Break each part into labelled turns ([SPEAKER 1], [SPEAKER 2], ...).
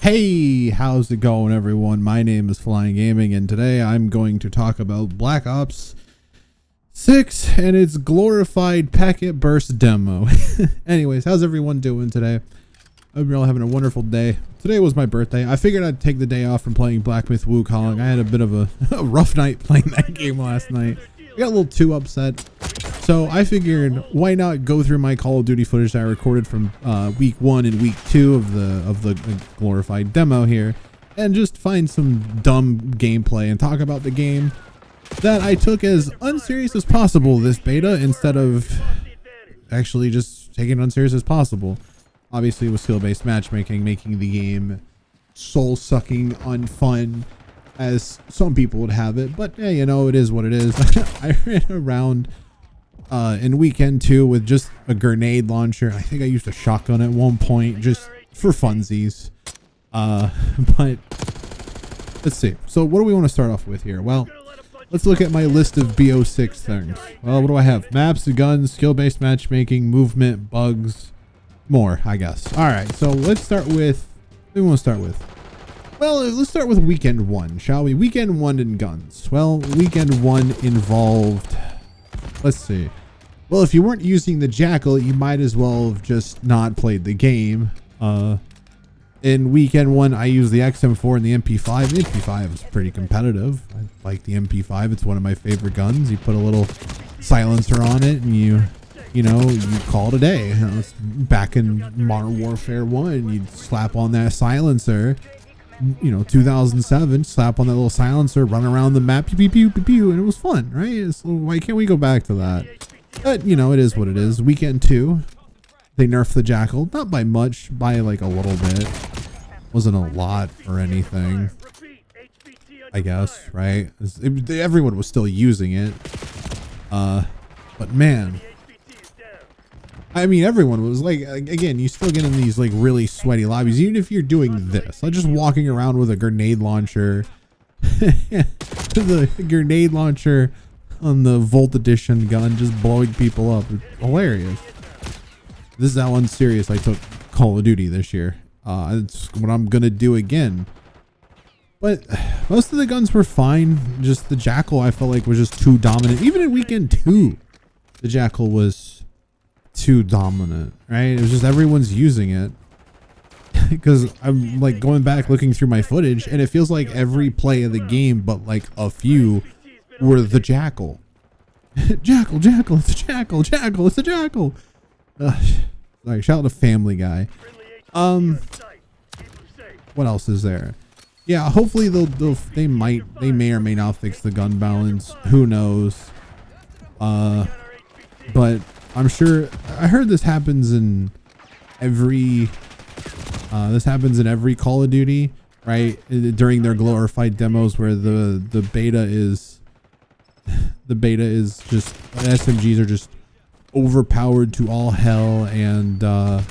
[SPEAKER 1] Hey, how's it going, everyone? My name is Flying Gaming, and today I'm going to talk about Black Ops 6 and its glorified packet burst demo. Anyways, how's everyone doing today? I hope you're all having a wonderful day. Today was my birthday. I figured I'd take the day off from playing Black Myth Wukong. I had a bit of a rough night playing that game last night. I got a little too upset. So I figured, why not go through my Call of Duty footage that I recorded from week 1 and week 2 of the glorified demo here, and just find some dumb gameplay and talk about the game that I took as unserious as possible this beta, instead of actually just taking it unserious as possible. Obviously, with skill-based matchmaking, making the game soul-sucking, unfun, as some people would have it. But yeah, you know, it is what it is. I ran around in weekend 2 with just a grenade launcher. I think I used a shotgun at one point just for funsies. But let's see. So what do we want to start off with here? Well, let's look at my list of BO6 things. Well, what do I have? Maps, guns, skill-based matchmaking, movement, bugs, more, I guess. All right, so let's start with, what do we want to start with? Well, let's start with weekend 1, shall we? Weekend 1 in guns. Well, weekend 1 involved, let's see. Well, if you weren't using the Jackal, you might as well have just not played the game. In weekend 1, I used the XM4 and the MP5. The MP5 is pretty competitive. I like the MP5. It's one of my favorite guns. You put a little silencer on it and you call it a day. You know, back in Modern Warfare 1, you'd slap on that silencer. 2007, slap on that little silencer, run around the map, pew, pew, pew, pew, pew, and it was fun, right? So why can't we go back to that? But, it is what it is. Weekend 2, they nerfed the Jackal. Not by much, by like a little bit. Wasn't a lot or anything, I guess, right? Everyone was still using it. But man, I mean, everyone was like, again, you still get in these like really sweaty lobbies, even if you're doing this, like just walking around with a grenade launcher, the grenade launcher on the Volt Edition gun, just blowing people up. It's hilarious. This is how unserious I took Call of Duty this year. It's what I'm going to do again. But most of the guns were fine. Just the Jackal, I felt like, was just too dominant. Even in weekend 2, the Jackal was too dominant, right? It was just everyone's using it. Because I'm like going back looking through my footage, and it feels like every play of the game but like a few were the Jackal. Jackal, it's a Jackal, it's a Jackal. Sorry, shout out to Family Guy. What else is there? Yeah, hopefully they may or may not fix the gun balance. Who knows? But I'm sure, I heard this happens in every Call of Duty, right? During their glorified demos, where the beta is just, SMGs are just overpowered to all hell, and the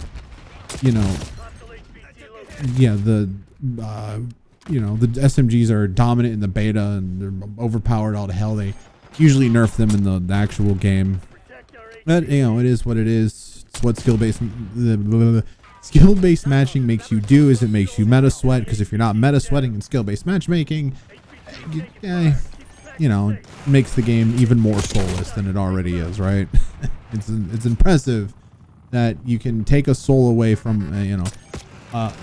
[SPEAKER 1] SMGs are dominant in the beta and they're overpowered all to hell. They usually nerf them in the actual game. But it is what it is. It's what skill-based matching makes you do, is it makes you meta sweat, because if you're not meta sweating in skill-based matchmaking, makes the game even more soulless than it already is, right? It's impressive that you can take a soul away from,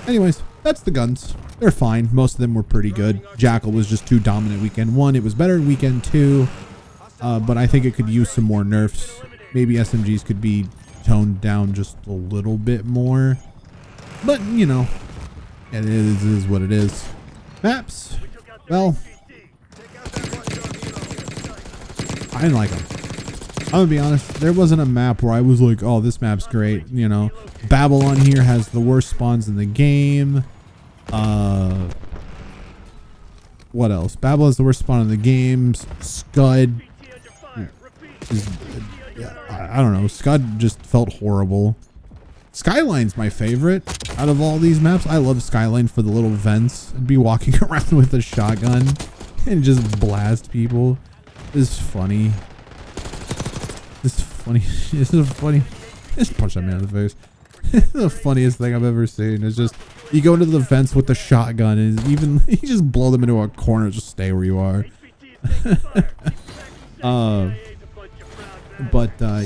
[SPEAKER 1] anyways, that's the guns. They're fine. Most of them were pretty good. Jackal was just too dominant weekend 1. It was better in weekend 2, but I think it could use some more nerfs. Maybe SMGs could be toned down just a little bit more. But, it is what it is. Maps, well, I didn't like them. I'm gonna be honest, there wasn't a map where I was like, oh, this map's great. Babylon here has the worst spawns in the game. What else? Babylon is the worst spawn in the games. Scud is, I don't know. Scud just felt horrible. Skyline's my favorite out of all these maps. I love Skyline for the little vents. I'd be walking around with a shotgun and just blast people. It's funny. This is funny. Just punch that man in the face. The funniest thing I've ever seen is just you go into the vents with the shotgun and even you just blow them into a corner. Just stay where you are.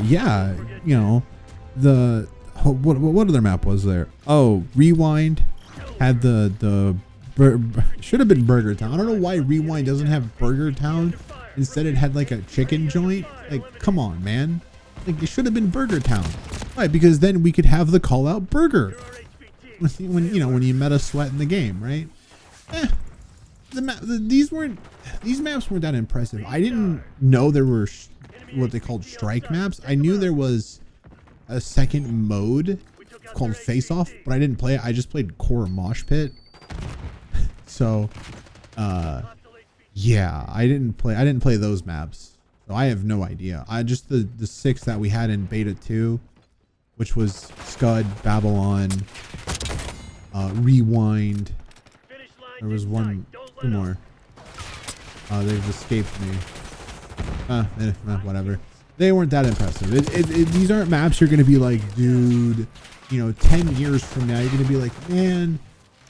[SPEAKER 1] Yeah, you know, the what other map was there? Oh, Rewind had the should have been Burger Town. I don't know why Rewind doesn't have Burger Town. Instead, it had like a chicken joint. Like, come on, man. Like, it should have been Burger Town. Right, because then we could have the call out burger when you meta sweat in the game, right? These maps weren't that impressive. I didn't know there were what they called strike maps. I knew there was a second mode called Face Off, but I didn't play it. I just played Core Mosh Pit. So, yeah, I didn't play those maps. So I have no idea. I just the 6 that we had in beta 2, which was Scud, Babylon, Rewind. There was two more. They've escaped me. Whatever. They weren't that impressive. These aren't maps you're gonna be like, dude, 10 years from now, you're gonna be like, man,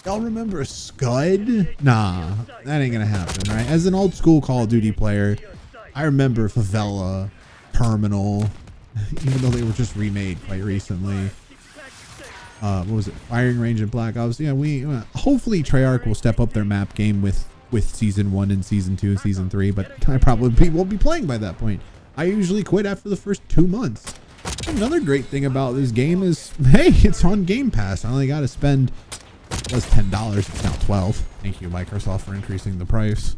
[SPEAKER 1] y'all remember Scud? Nah, that ain't gonna happen, right? As an old school Call of Duty player, I remember Favela, Terminal, even though they were just remade quite recently. What was it? Firing Range and Black Ops. Yeah, hopefully Treyarch will step up their map game with season 1 and season 2 and season 3, but I probably won't be playing by that point. I usually quit after the first 2 months. Another great thing about this game is, hey, it's on Game Pass. I only got to spend, it was $10. It's now $12. Thank you, Microsoft, for increasing the price.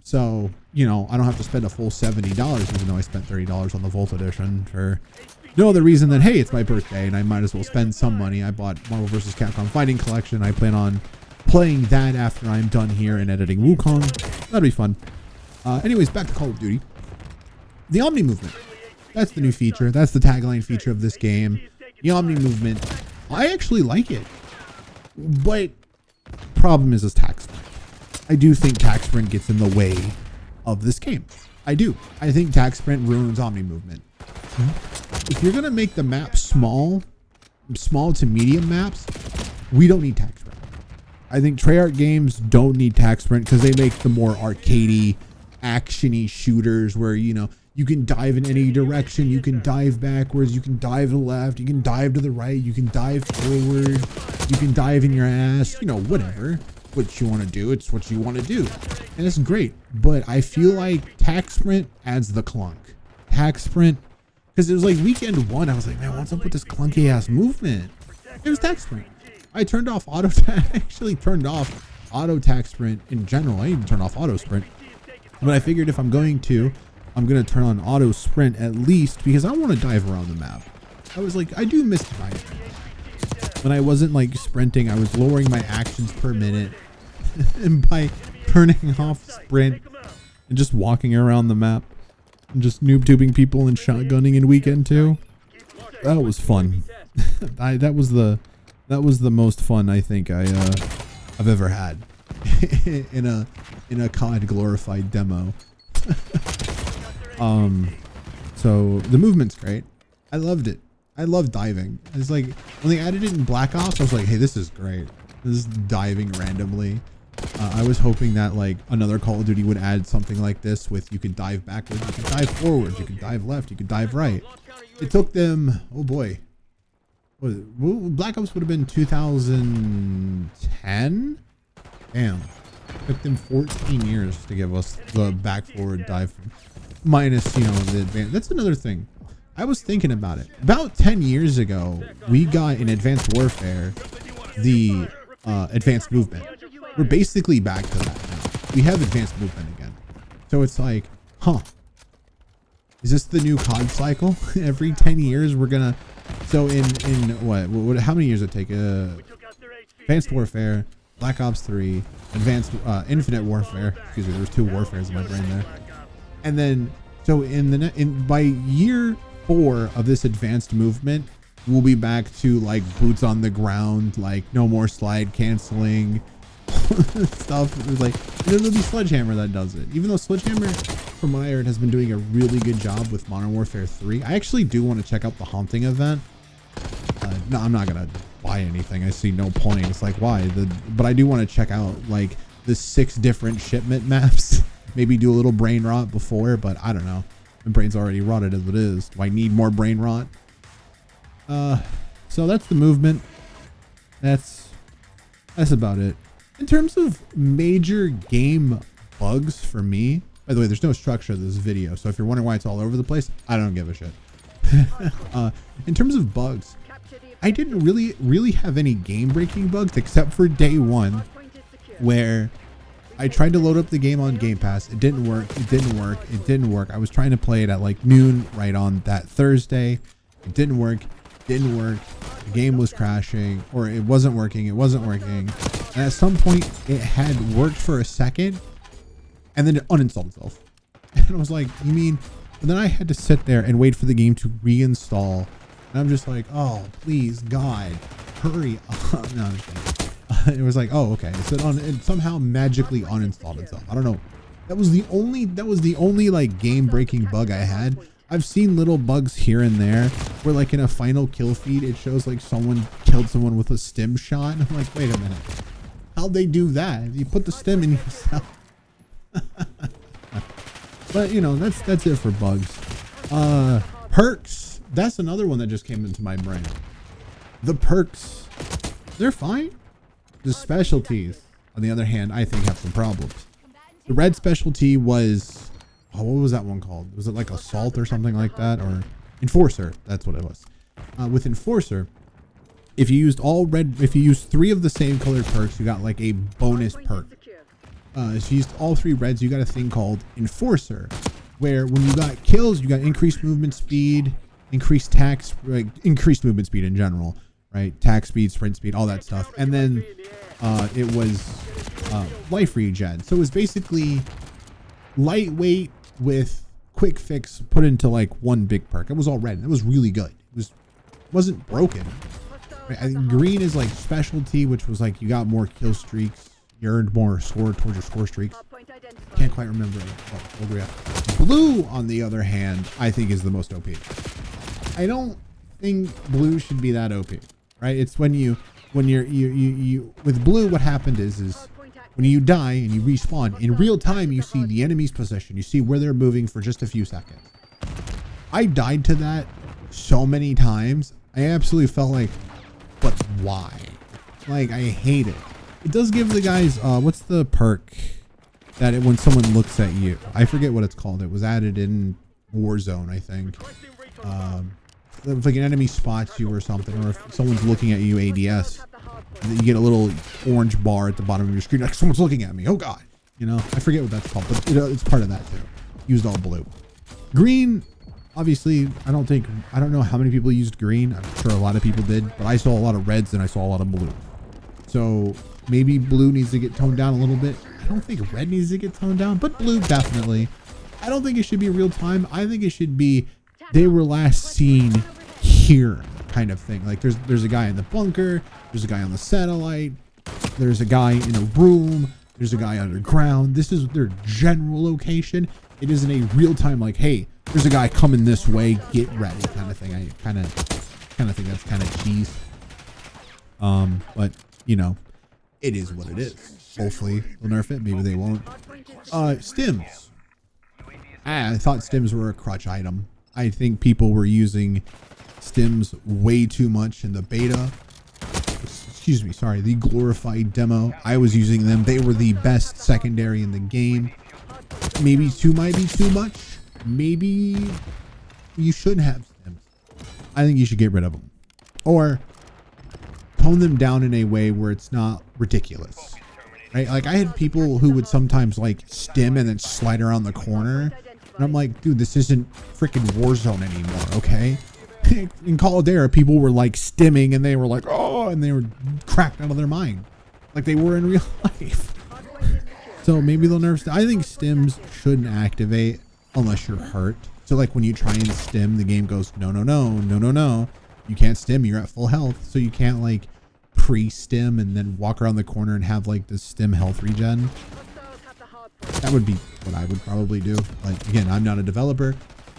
[SPEAKER 1] So, I don't have to spend a full $70, even though I spent $30 on the Volt Edition for no other reason than, hey, it's my birthday and I might as well spend some money. I bought Marvel vs. Capcom Fighting Collection. I plan on playing that after I'm done here and editing Wukong. That'll be fun. Anyways, back to Call of Duty. The Omni Movement. That's the new feature. That's the tagline feature of this game. The Omni Movement. I actually like it. But problem is tax sprint. I do think tax sprint gets in the way of this game. I do. I think tax sprint ruins Omni Movement. If you're going to make the map small to medium maps, we don't need tax sprint. I think Treyarch games don't need tax sprint because they make the more arcadey, actiony shooters where, you can dive in any direction. You can dive backwards. You can dive to the left. You can dive to the right. You can dive forward. You can dive in your ass. Whatever. What you want to do. It's what you want to do. And it's great. But I feel like tax sprint adds the clunk. Tax sprint, because it was like weekend 1. I was like, man, what's up with this clunky ass movement? It was tax sprint. I turned off auto tax sprint in general. I even turned off auto sprint. But I figured if I'm going to turn on auto sprint at least because I want to dive around the map. I was like, I do miss diving. When I wasn't like sprinting, I was lowering my actions per minute. And by turning off sprint and just walking around the map and just noob tubing people and shotgunning in weekend 2. That was fun. That was the most fun I think I've ever had in a COD glorified demo. So the movement's great. I loved it. I love diving. It's like when they added it in Black Ops, I was like, hey, this is great. This is diving randomly. I was hoping that like another Call of Duty would add something like this with you could dive backwards, you could dive forwards, you could dive left, you could dive right. It took them, oh boy. Black Ops would have been 2010? Damn. It took them 14 years to give us the back forward dive minus, the advanced. That's another thing. I was thinking about it. About 10 years ago, we got in Advanced Warfare the advanced movement. We're basically back to that now. We have advanced movement again. So it's like, is this the new COD cycle? Every 10 years we're gonna. So in what? How many years did it take? Advanced Warfare, Black Ops 3, Advanced Infinite Warfare. Excuse me, there was 2 warfares in my brain there. And then so by year 4 of this advanced movement, we'll be back to like boots on the ground, like no more slide canceling stuff. It was like there'll be Sledgehammer that does it. Even though Sledgehammer, from what I heard, has been doing a really good job with Modern Warfare 3. I actually do want to check out the Haunting event. no, I'm not gonna buy anything. I see no point. It's like, why? But I do want to check out like the 6 different shipment maps. Maybe do a little brain rot before, but I don't know. My brain's already rotted as it is. Do I need more brain rot? So that's the movement. That's about it. In terms of major game bugs for me, by the way, there's no structure to this video, so if you're wondering why it's all over the place, I don't give a shit. In terms of bugs, I didn't really have any game-breaking bugs except for day 1, where I tried to load up the game on Game Pass. It didn't work. I was trying to play it at like noon right on that Thursday. It didn't work. The game was crashing, or it wasn't working. And at some point it had worked for a second and then it uninstalled itself. And I was like, you mean? And then I had to sit there and wait for the game to reinstall. And I'm just like, oh, please, God, hurry up. No, I'm just kidding. It was like, oh, okay. So it somehow magically uninstalled itself. I don't know. That was the only like game breaking bug I had. I've seen little bugs here and there where like in a final kill feed, it shows like someone killed someone with a stim shot. And I'm like, wait a minute. How'd they do that? You put the stim in yourself. But you know, that's it for bugs. Perks. That's another one that just came into my brain. The perks, they're fine. The specialties, on the other hand, I think have some problems. The red specialty was, oh, what was that one called? Was it like Assault or something like that? Or Enforcer, that's what it was. With Enforcer, if you used all red, if you used 3 of the same colored perks, you got like a bonus perk. If you used all 3 reds, you got a thing called Enforcer, where when you got kills, you got increased movement speed, increased increased movement speed in general, right? Attack speed, sprint speed, all that stuff. And then it was life regen. So it was basically lightweight with quick fix put into like one big perk. It was all red. It was really good. Wasn't broken. Right? I think green is like specialty, which was like you got more kill streaks, you earned more score towards your score streaks. Can't quite remember what we have. Blue, on the other hand, I think is the most OP. I don't think blue should be that OP, right? It's when you with blue, what happened is when you die and you respawn in real time, you see the enemy's position, you see where they're moving for just a few seconds. I died to that so many times. I absolutely felt like, but why? Like, I hate it. It does give the guys, what's the perk that when someone looks at you? I forget what it's called. It was added in Warzone, I think. If like an enemy spots you or something, or if someone's looking at you ADS, you get a little orange bar at the bottom of your screen, like someone's looking at me. Oh God, you know, I forget what that's called, but it's part of that too. Used all blue. Green, obviously, I don't know how many people used green. I'm sure a lot of people did, but I saw a lot of reds and I saw a lot of blue. So maybe blue needs to get toned down a little bit. I don't think red needs to get toned down, but blue definitely. I don't think it should be real time. I think it should be they were last seen here kind of thing. Like there's a guy in the bunker, there's a guy on the satellite, there's a guy in a room, there's a guy underground. This is their general location. It isn't a real time like, hey, there's a guy coming this way, get ready kind of thing. I kind of think that's kind of cheese. But you know, it is what it is. Hopefully they'll nerf it. Maybe they won't. Stims. I thought stims were a crutch item. I think people were using stims way too much in the beta. Excuse me, sorry, the glorified demo. I was using them. They were the best secondary in the game. Maybe 2 might be too much. Maybe you shouldn't have stims. I think you should get rid of them. Or tone them down in a way where it's not ridiculous. Right? Like I had people who would sometimes like stim and then slide around the corner. And I'm like, dude, this isn't freaking Warzone anymore, okay? In Call of Duty, people were like stimming and they were like, oh, and they were cracked out of their mind. Like they were in real life. So maybe they'll nerf. I think stims shouldn't activate unless you're hurt. So like when you try and stim, the game goes, no. You can't stim, you're at full health. So you can't like pre-stim and then walk around the corner and have like this stim health regen. That would be what I would probably do. Like again, I'm not a developer,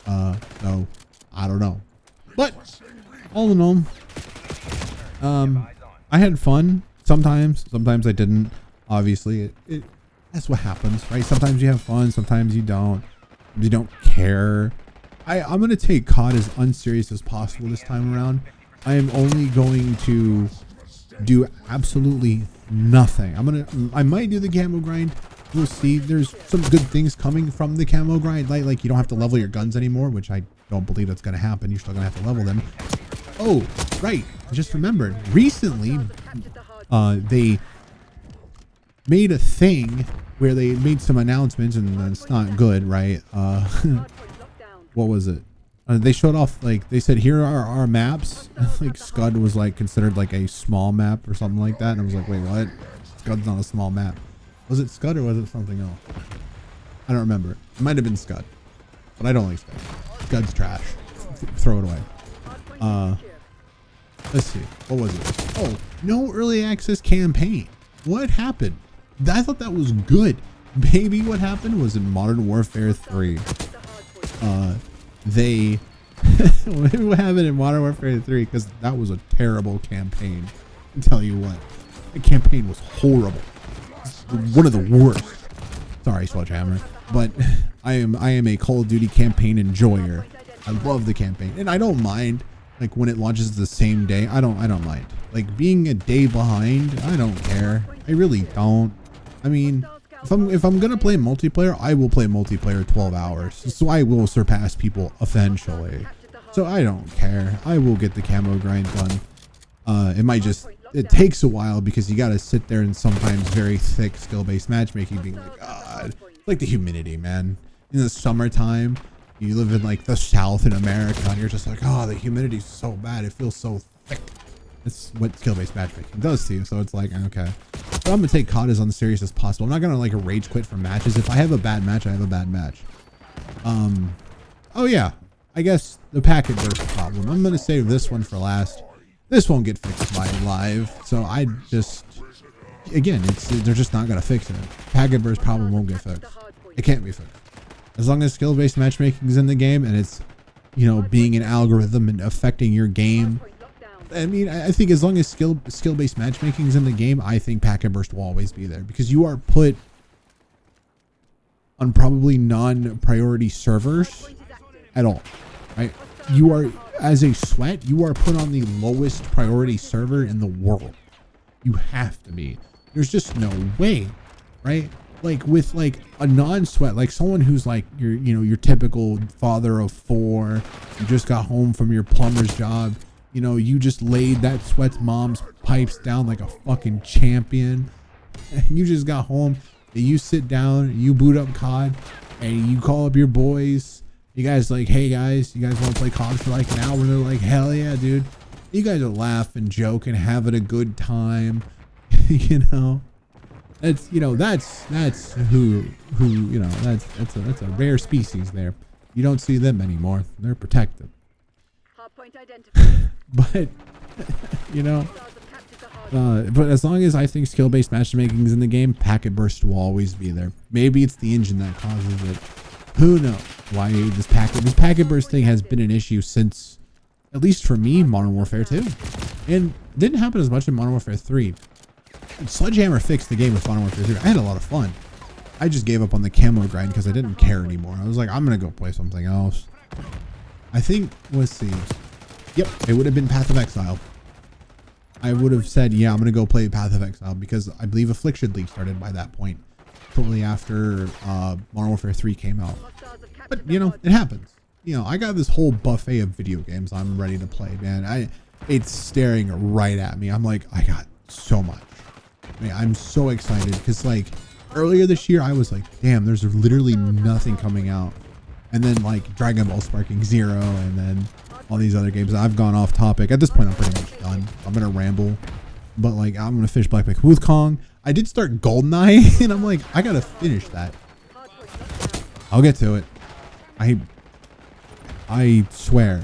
[SPEAKER 1] so I don't know. But all in all, I had fun sometimes I didn't. Obviously that's what happens, right? Sometimes you have fun, sometimes you don't care. I'm gonna take COD as unserious as possible this time around. I am only going to do absolutely nothing. I might do the camo grind. We'll see. There's some good things coming from the camo grind, like you don't have to level your guns anymore, which I don't believe that's gonna happen. You're still gonna have to level them. Oh, right. I just remembered. Recently, they made a thing where they made some announcements, and it's not good, right? What was it? They showed off, like, they said, here are our maps. Like, Scud was, like, considered, like, a small map or something like that. And I was like, wait, what? Scud's not a small map. Was it Scud or was it something else? I don't remember. It might have been Scud. But I don't like Scud. Scud's trash. Throw it away. Let's see. What was it? Oh, no early access campaign. What happened? I thought that was good. Maybe what happened was in Modern Warfare 3. Maybe what happened in Modern Warfare 3, because that was a terrible campaign. I'll tell you what. The campaign was horrible. One of the worst. Sorry, Sledgehammer. But I am a Call of Duty campaign enjoyer. I love the campaign. And I don't mind, like, when it launches the same day. I don't mind. Like, being a day behind, I don't care. I really don't. I mean, if I'm gonna play multiplayer, I will play multiplayer 12 hours. So I will surpass people eventually. So I don't care. I will get the camo grind done. It takes a while because you gotta sit there in sometimes very thick skill-based matchmaking, being like, God, it's like the humidity, man. In the summertime, you live in like the South in America, and you're just like, oh, the humidity's so bad. It feels so thick. That's what skill-based matchmaking does to you. So it's like, okay. But I'm gonna take COD as unserious as possible. I'm not gonna like rage quit for matches. If I have a bad match, I have a bad match. Oh yeah, I guess the packet burst problem. I'm gonna save this one for last. This won't get fixed by live, so I just, again, they're just not gonna fix it. Packet burst problem won't get fixed. It can't be fixed. As long as skill-based matchmaking is in the game and it's, you know, being an algorithm and affecting your game. I mean, I think as long as skill-based matchmaking is in the game, I think packet burst will always be there, because you are put on probably non-priority servers at all, right? You are, as a sweat, you are put on the lowest priority server in the world. You have to be. There's just no way, right? Like with like a non-sweat, like someone who's like your typical father of 4, you just got home from your plumber's job. You know, you just laid that sweat's mom's pipes down like a fucking champion. And you just got home, and you sit down, you boot up COD, and you call up your boys. You guys like, hey guys, you guys want to play COD for like an hour? And they're like, hell yeah, dude. You guys are laughing, joking, having a good time. You know, that's, you know, that's who you know, that's a rare species there. You don't see them anymore. They're protected. But you know, but as long as I think skill-based matchmaking is in the game, packet burst will always be there. Maybe it's the engine that causes it. Who knows why this packet burst thing has been an issue since, at least for me, Modern Warfare 2, and didn't happen as much in Modern Warfare 3. Sledgehammer fixed the game with Modern Warfare 3. I had a lot of fun. I just gave up on the camo grind because I didn't care anymore. I was like, I'm gonna go play something else. I think, let's see. Yep, it would have been Path of Exile. I would have said, yeah, I'm going to go play Path of Exile, because I believe Affliction League started by that point, shortly after Modern Warfare 3 came out. But, you know, it happens. You know, I got this whole buffet of video games I'm ready to play, man. It's staring right at me. I'm like, I got so much. I mean, I'm so excited, because, like, earlier this year, I was like, damn, there's literally nothing coming out. And then, like, Dragon Ball Sparking Zero, and then all these other games. I've gone off topic. At this point, I'm pretty much done. I'm going to ramble. But, like, I'm going to finish Black Myth Wukong. I did start GoldenEye, and I'm like, I got to finish that. I'll get to it. I swear.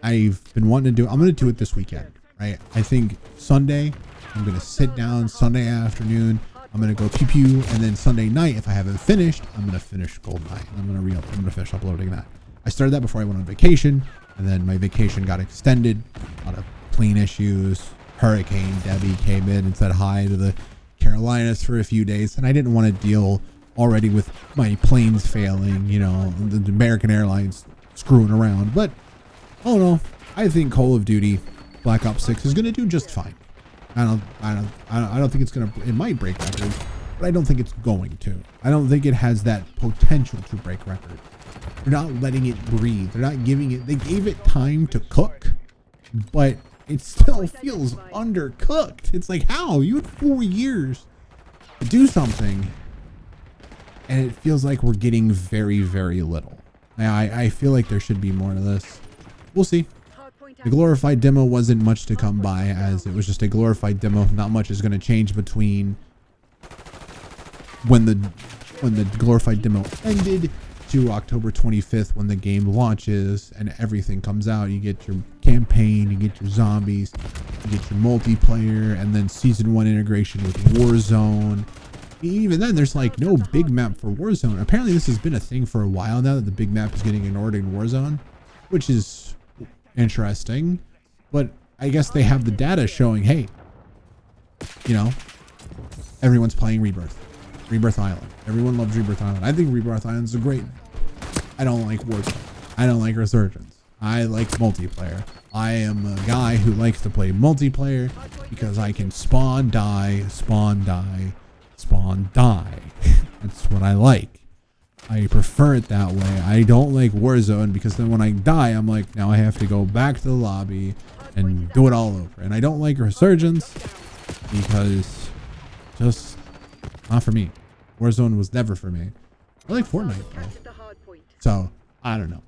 [SPEAKER 1] I've been wanting to do it. I'm going to do it this weekend, right? I think Sunday, I'm going to sit down Sunday afternoon. I'm going to go pew pew, and then Sunday night, if I haven't finished, I'm going to finish GoldenEye. I'm going to finish uploading that. I started that before I went on vacation, and then my vacation got extended. A lot of plane issues, Hurricane Debbie came in and said hi to the Carolinas for a few days, and I didn't want to deal already with my planes failing, you know, the American Airlines screwing around. But oh no, I think Call of Duty Black Ops 6 is going to do just fine. I don't think it's going to, it might break records, but I don't think it's going to. I don't think it has that potential to break records. They're not letting it breathe. They're not giving it, they gave it time to cook, but it still feels undercooked. It's like, how? You had 4 years to do something, and it feels like we're getting very, very little. I feel like there should be more to this. We'll see. The glorified demo wasn't much to come by, as it was just a glorified demo. Not much is going to change between when the glorified demo ended to October 25th, when the game launches and everything comes out. You get your campaign, you get your zombies, you get your multiplayer, and then season 1 integration with Warzone. Even then, there's like no big map for Warzone. Apparently this has been a thing for a while now, that the big map is getting ignored in Warzone, which is interesting. But I guess they have the data showing, hey, you know, everyone's playing Rebirth Island. Everyone loves Rebirth Island. I think Rebirth Island is great. I don't like Warzone. I don't like Resurgence. I like multiplayer. I am a guy who likes to play multiplayer because I can spawn, die, spawn, die, spawn, die. That's what I like. I prefer it that way. I don't like Warzone because then when I die, I'm like, now I have to go back to the lobby and do it all over. And I don't like Resurgence because just not for me. Warzone was never for me. I like Fortnite though. So I don't know.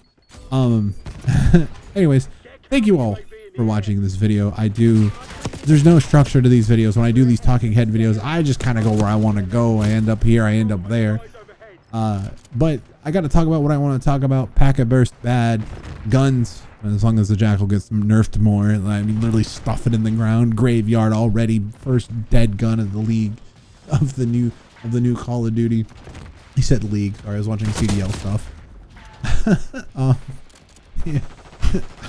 [SPEAKER 1] Anyways, thank you all for watching this video. There's no structure to these videos. When I do these talking head videos, I just kind of go where I want to go. I end up here, I end up there. But I got to talk about what I want to talk about. Packet burst bad, guns. As long as the Jackal gets nerfed more, I mean, literally stuff it in the ground. Graveyard already, first dead gun of the league, of the new Call of Duty. He said league. Sorry, I was watching CDL stuff. Yeah.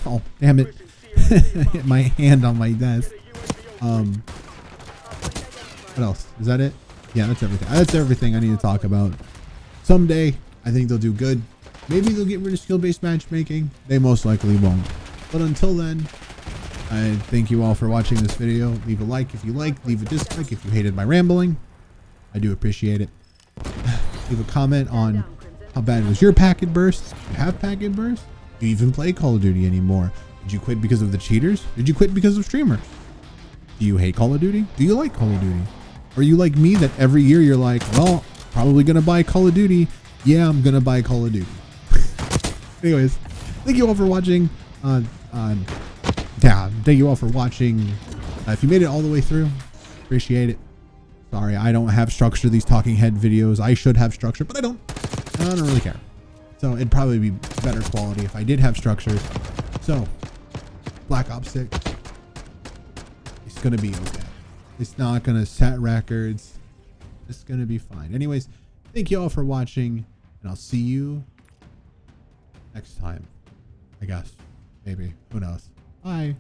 [SPEAKER 1] Oh, damn it. Hit my hand on my desk. What else? Is that it? Yeah, that's everything. That's everything I need to talk about. Someday, I think they'll do good. Maybe they'll get rid of skill-based matchmaking. They most likely won't. But until then, I thank you all for watching this video. Leave a like if you like. Leave a dislike if you hated my rambling. I do appreciate it. Leave a comment on how bad was your packet burst. Do you have packet burst? Do you even play Call of Duty anymore? Did you quit because of the cheaters? Did you quit because of streamers? Do you hate Call of Duty? Do you like Call of Duty? Or are you like me that every year you're like, well, probably gonna buy Call of Duty. Yeah, I'm gonna buy Call of Duty. Anyways, thank you all for watching. Yeah, thank you all for watching. If you made it all the way through, appreciate it. Sorry, I don't have structure to these talking head videos. I should have structure, but I don't. I don't really care. So it'd probably be better quality if I did have structure. So Black Ops 6, it's gonna be okay. It's not gonna set records. It's gonna be fine. Anyways, thank you all for watching, and I'll see you next time. I guess. Maybe. Who knows? Bye.